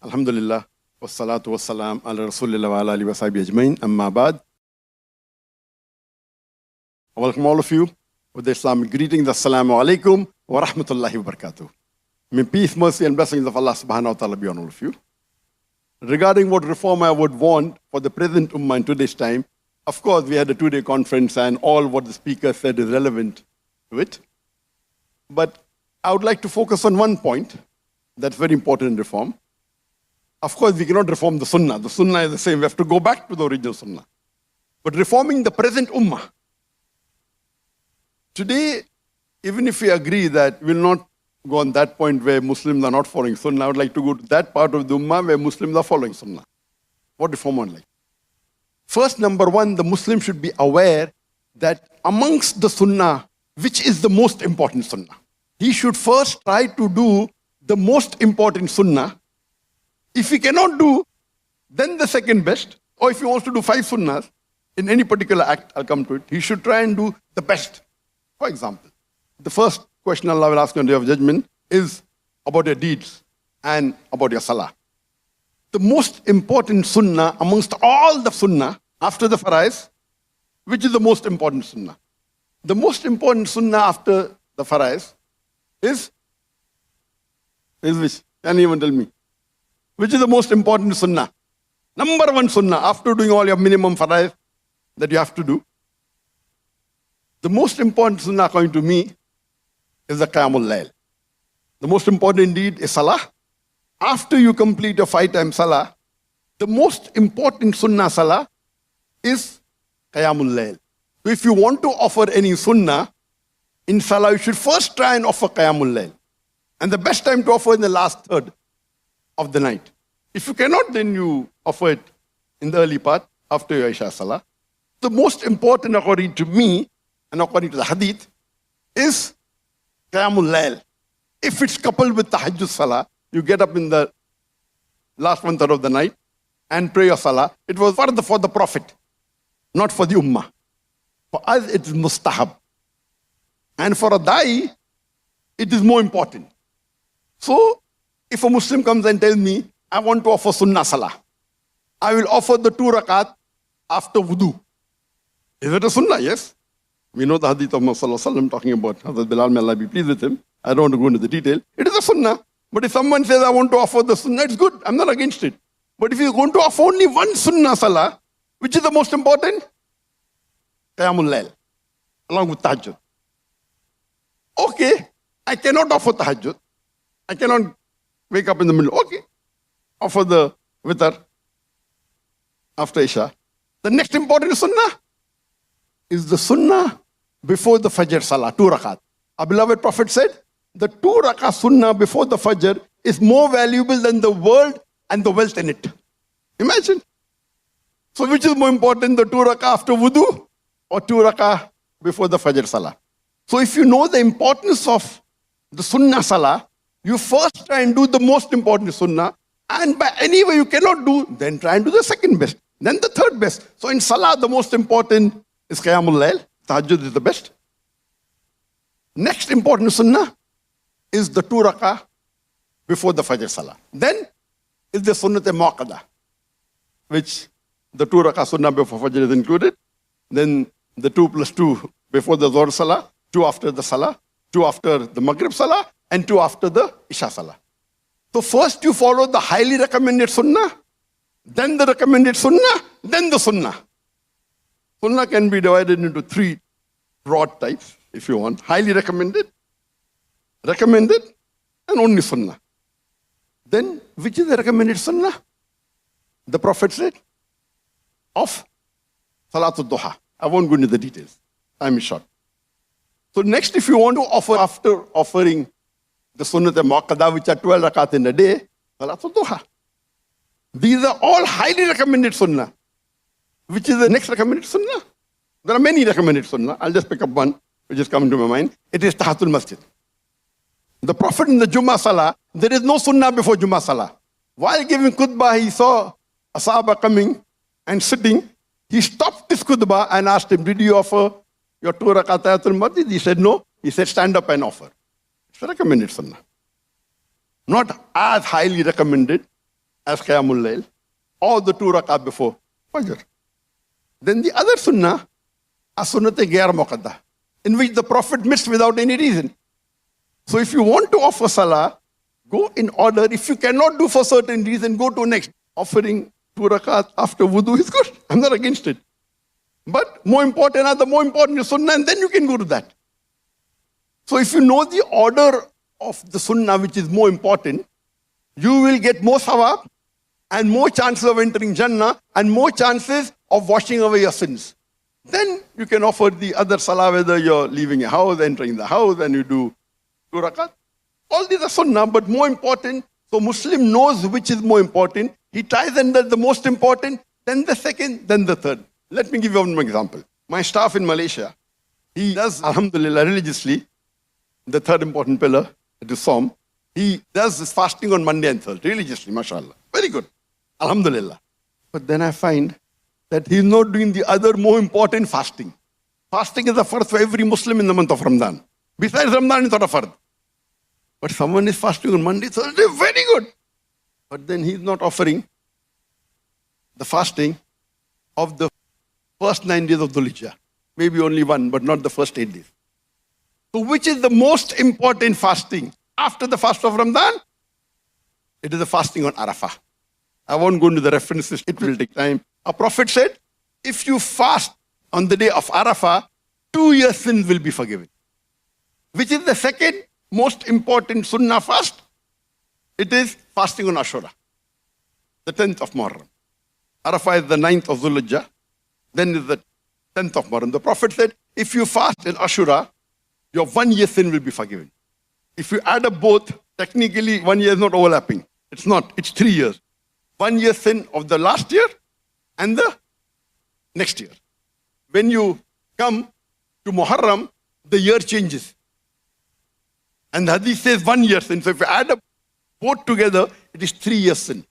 Alhamdulillah, wassalatu wassalam ala rasulillah wa ala alihi wa sahbihi ajmain, amma ba'd. I welcome all of you with the Islamic greetings. Assalamu alaikum wa rahmatullahi wa barakatuh. May peace, mercy and blessings of Allah subhanahu wa ta'ala be on all of you. Regarding what reform I would want for the present ummah in today's time, of course we had a 2-day conference and all what the speaker said is relevant to it. But I would like to focus on one point that's very important in reform. Of course, we cannot reform the Sunnah. The Sunnah is the same. We have to go back to the original Sunnah. But reforming the present Ummah. Today, even if we agree that we'll not go on that point where Muslims are not following Sunnah, I would like to go to that part of the Ummah where Muslims are following Sunnah. What reform would like? First, number one, the Muslim should be aware that amongst the Sunnah, which is the most important Sunnah? He should first try to do the most important Sunnah. If he cannot do, then the second best, or if he wants to do 5 sunnahs in any particular act, I'll come to it, he should try and do the best. For example, the first question Allah will ask on the day of judgment is about your deeds and about your salah. The most important sunnah amongst all the sunnah after the farais, which is the most important sunnah? The most important sunnah after the farais is which? Can anyone tell me? Which is the most important sunnah? Number one sunnah, after doing all your minimum farais that you have to do. The most important sunnah, according to me, is the Qiyamul Layl. The most important indeed is salah. After you complete your 5-time salah, the most important sunnah salah is Qiyamul Layl. So if you want to offer any sunnah in salah, you should first try and offer Qiyamul Layl. And the best time to offer in the last third of the night. If you cannot, then you offer it in the early part after your Isha Salah. The most important, according to me and according to the Hadith, is Qiyamul Layl. If it's coupled with Tahajjud Salah, you get up in the last 1/3 of the night and pray your Salah. It was for the Prophet, not for the Ummah. For us, it is mustahab. And for a da'i, it is more important. So, if a Muslim comes and tells me, I want to offer Sunnah Salah, I will offer the 2 rakat after wudu. Is it a Sunnah? Yes. We know the hadith of Muhammad talking about Hazrat Bilal, may Allah be pleased with him. I don't want to go into the detail. It is a Sunnah. But if someone says, I want to offer the Sunnah, it's good. I'm not against it. But if you're going to offer only one Sunnah Salah, which is the most important? Qiyamul Layl, along with Tahajjud. Okay, I cannot offer Tahajjud. I cannot wake up in the middle. Okay, offer the witr after Isha. The next important sunnah is the sunnah before the Fajr Salah, 2 rakat. Our beloved Prophet said, the 2 rakat sunnah before the Fajr is more valuable than the world and the wealth in it. Imagine. So which is more important, the 2 rakat after wudu or 2 rakat before the Fajr Salah? So if you know the importance of the sunnah Salah, you first try and do the most important sunnah, and by any way you cannot do, then try and do the second best, then the third best. So in salah, the most important is Qiyamul Layl. Tahajjud is the best. Next important sunnah is the 2 rakah before the Fajr Salah. Then is the sunnat muakkada, which the 2 rakah sunnah before Fajr is included. Then the 2 + 2 before the Dhuhr Salah, 2 after the Salah, 2 after the Maghrib Salah, and 2 after the Isha Salah. So first you follow the highly recommended sunnah, then the recommended sunnah, then the sunnah. Sunnah can be divided into 3 broad types, if you want. Highly recommended, recommended, and only sunnah. Then, which is the recommended sunnah? The Prophet said, of Salatul Duha. I won't go into the details. Time is short. So next, if you want to offer, after offering the sunnat muakkada, which are 12 rakat in a day, Salatul Duha. These are all highly recommended sunnah. Which is the next recommended sunnah? There are many recommended sunnah. I'll just pick up one, which is coming to my mind. It is Tahatul Masjid. The Prophet in the Jummah Salah, there is no sunnah before Jummah Salah. While giving khutbah, he saw a Sahaba coming and sitting. He stopped this khutbah and asked him, did you offer your 2 rakat Tahatul Masjid? He said, no. He said, stand up and offer. It's a recommended sunnah. Not as highly recommended as Qiyamul Layl, or the 2 rak'ah before Fajr. Then the other sunnah are sunnat-e-ghair muqaddah, in which the Prophet missed without any reason. So if you want to offer salah, go in order. If you cannot do for certain reason, go to next. Offering 2 rakat after wudu is good. I'm not against it. But more important are the more important sunnah, and then you can go to that. So if you know the order of the sunnah, which is more important, you will get more sawab and more chances of entering Jannah and more chances of washing away your sins. Then you can offer the other salah, whether you're leaving a house, entering the house, and you do 2 rakat. All these are sunnah, but more important. So Muslim knows which is more important. He tries under the most important, then the second, then the third. Let me give you one example. My staff in Malaysia, he does, alhamdulillah, religiously, the third important pillar, it is Psalm. He does this fasting on Monday and Thursday, religiously, mashallah. Very good. Alhamdulillah. But then I find that he's not doing the other more important fasting. Fasting is the first for every Muslim in the month of Ramadan. Besides Ramadan, it's not a fard. But someone is fasting on Monday, Thursday, very good. But then he's not offering the fasting of the first 9 days of Dhul Hijjah. Maybe only one, but not the first 8 days. So which is the most important fasting? After the fast of Ramadan, it is the fasting on Arafah. I won't go into the references, it will take time. Our Prophet said, if you fast on the day of Arafah, 2 years' sins will be forgiven. Which is the second most important sunnah fast? It is fasting on Ashura, the 10th of Muharram. Arafah is the 9th of Dhul Hijjah, then is the 10th of Muharram. The Prophet said, if you fast in Ashura, your 1 year sin will be forgiven. If you add up both, technically 1 year is not overlapping. It's not, it's 3 years. 1 year sin of the last year and the next year. When you come to Muharram, the year changes. And the hadith says 1 year sin. So if you add up both together, it is 3 years sin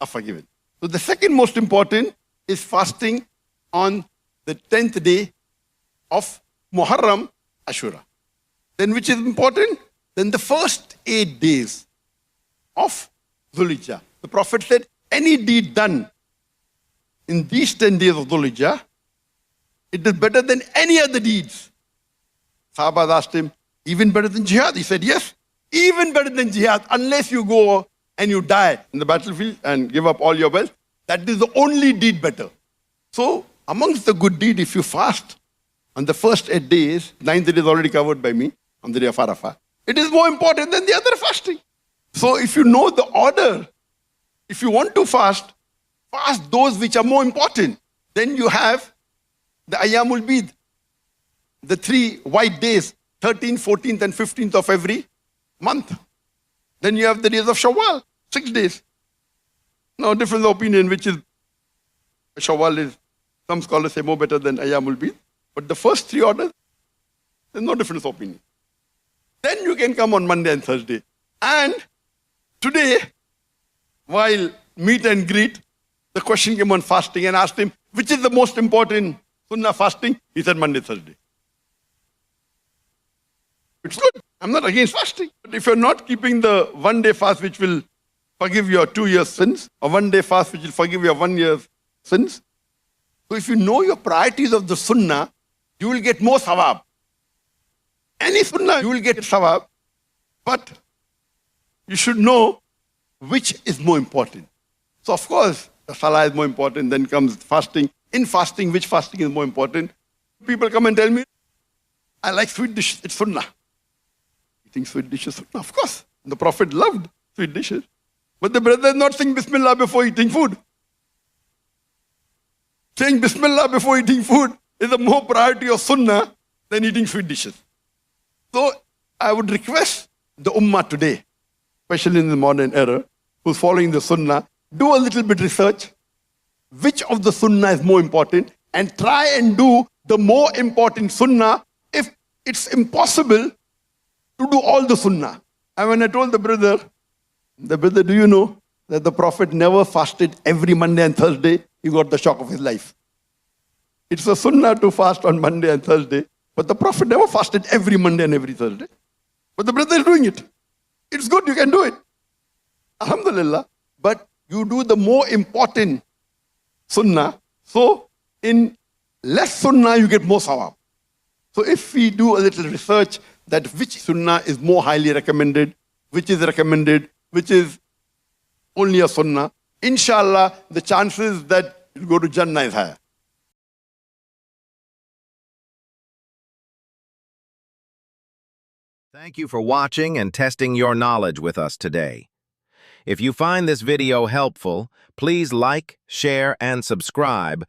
are forgiven. So the second most important is fasting on the 10th day of Muharram, Ashura. Then which is important? Then the first 8 days of Dhul Hijjah. The Prophet said, any deed done in these 10 days of Dhul Hijjah, it is better than any other deeds. Sahabas asked him, even better than jihad? He said, yes, even better than jihad, unless you go and you die in the battlefield and give up all your wealth. That is the only deed better. So, amongst the good deed, if you fast on the first 8 days, 9th day is already covered by me, on the day of Arafah, it is more important than the other fasting. So, if you know the order, if you want to fast, fast those which are more important. Then you have the Ayyamul Bid, the 3 white days, 13th, 14th and 15th of every month. Then you have the days of Shawwal, 6 days. Now, different opinion, which is Shawwal is, some scholars say more better than Ayyamul Bid. But the first 3 orders, there's no difference of opinion. Then you can come on Monday and Thursday. And today, while meet and greet, the question came on fasting and asked him, which is the most important sunnah fasting? He said Monday, Thursday. It's good. I'm not against fasting. But if you're not keeping the 1 day fast which will forgive your 2 years' sins, or 1 day fast which will forgive your 1 year's sins, so if you know your priorities of the sunnah, you will get more sawab. Any sunnah, you will get sawab. But you should know which is more important. So of course, the salah is more important, then comes fasting. In fasting, which fasting is more important? People come and tell me, I like sweet dishes, it's sunnah. Eating sweet dishes, sunnah, of course. The Prophet loved sweet dishes. But the brother is not saying Bismillah before eating food. Saying Bismillah before eating food is a more priority of sunnah than eating sweet dishes. So I would request the ummah today, especially in the modern era, who's following the sunnah, do a little bit research. Which of the sunnah is more important? And try and do the more important sunnah if it's impossible to do all the sunnah. And when I told the brother, do you know that the Prophet never fasted every Monday and Thursday? He got the shock of his life. It's a sunnah to fast on Monday and Thursday, but the Prophet never fasted every Monday and every Thursday. But the brother is doing it. It's good, you can do it. Alhamdulillah. but you do the more important sunnah. So in less sunnah, you get more sawab. So if we do a little research that which sunnah is more highly recommended, which is recommended, which is only a sunnah, inshallah, the chances that you go to Jannah is higher. Thank you for watching and testing your knowledge with us today. If you find this video helpful, please like, share, and subscribe